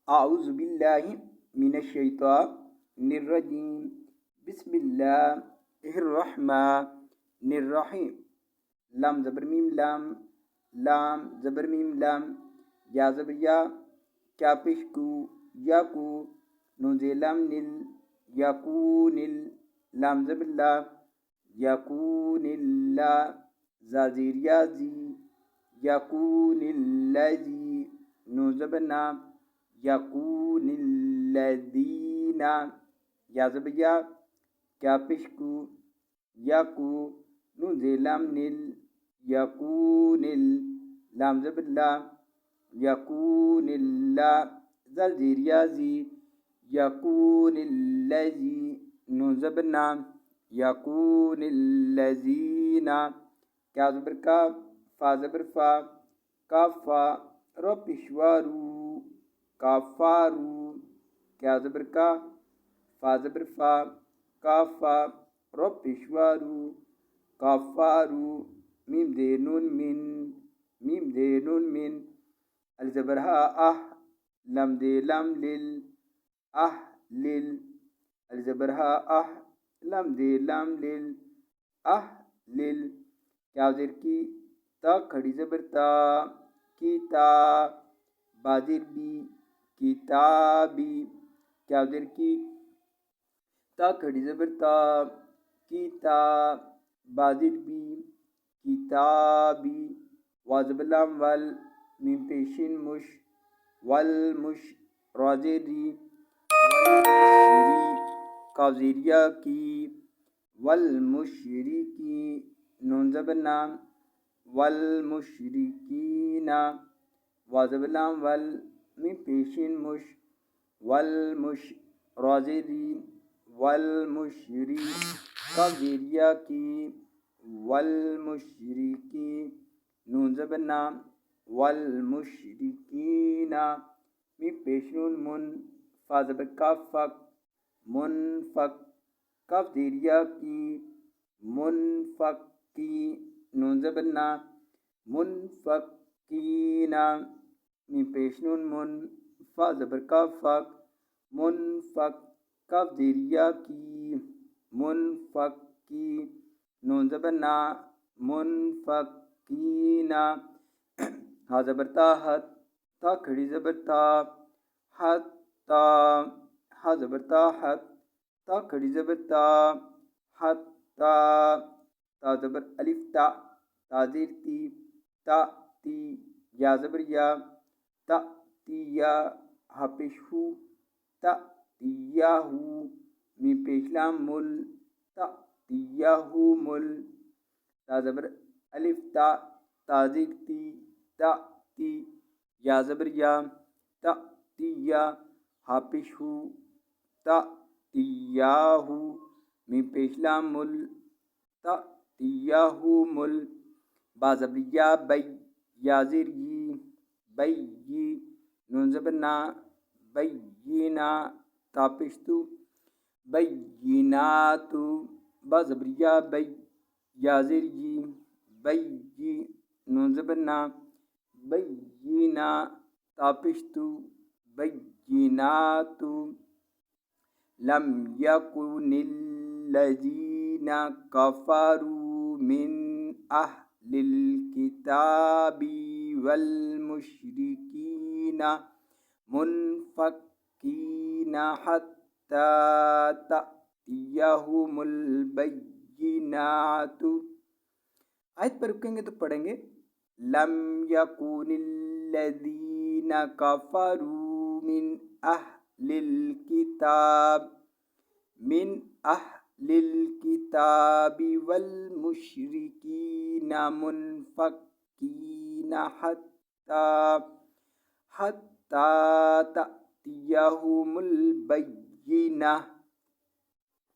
اعوذ باللہ من الشیطان الرجیم بسم اللہ الرحمن الرحیم لام زبر میم لام لام زبر میم لام یا زبر یا کیا پیش کو یا کو نون زیر لام نل یکون لام زبر لا یکون اللہ زا زیر یا زی یکون الذی نون زبر نا یکون الذین یا زبر یا کیا پیش کو یا کو نون زیر لام نل یکون لام زبر لا یکون اللہ زل زیر یا زی یکون الذی نون زبر نا یکون الذین کیا زبر کا فا زبر فا کافا رو پیشوارو کافارو کیا زبر کا فا زبر فا کافا رو پیشوارو کافارو میم دے نون من الزبر ہا لم دے لم لل لل الزبر ہا لم دے لم لل لل کیا زیر کی تا کھڑی زبر تا کی تا بازر بی کتابی کیا زیر کی تا کھڑی زبر تا کی تا بازر بی کتابی واجب لام وال میم پیشین مش والمش راجری والمشری کاوزیریا کی والمشرکی نون زبر نام والمشرکین واجب لام وال میم پیشین مش والمش راجری والمشری کاوزیریا کی والمشرکی نون زبر نام والمشرکین میم پیشنون من فا زبر کافک منفک کاف زیریا کی منفک کی نون زبر نا منفکین میم پیشنون من فا زبر کافک منفک کاف زیریا کی منفک کی نون زبر نا منفکین ہا زبر تا حت تا کھڑی زبر تا حت تا ہا زبر تا حت تا کھڑی زبر تا حت تا زبر الف تا تا زیر تی تا تی یا زبر یا تا تی یا ہا پیش ہو تا تیاہو میم پیش لام مل تا تیاہو مل تا زبر الف تا تا زیر تی تا تی یا زبر یا تا تی یا ہا پیش ہو تا تیاہو میم پیش لام مل تا تیاہو مل با زبر یا بی یا زیر یی بی نون زبر نا بینا تا پیش تو بیناتو با زبر یا بی یا زیر یی بی نون زبر نا بینا تا پیش تو بیناتو لم یکن الذین کفروا من اہل الکتاب والمشرکین منفکین حتی تأتیہم البینات. آیت پر رکیں گے تو پڑھیں گے لم یکن الذین کفروا من اہل الکتاب والمشرکین منفکین حتی تأتیہم البینہ.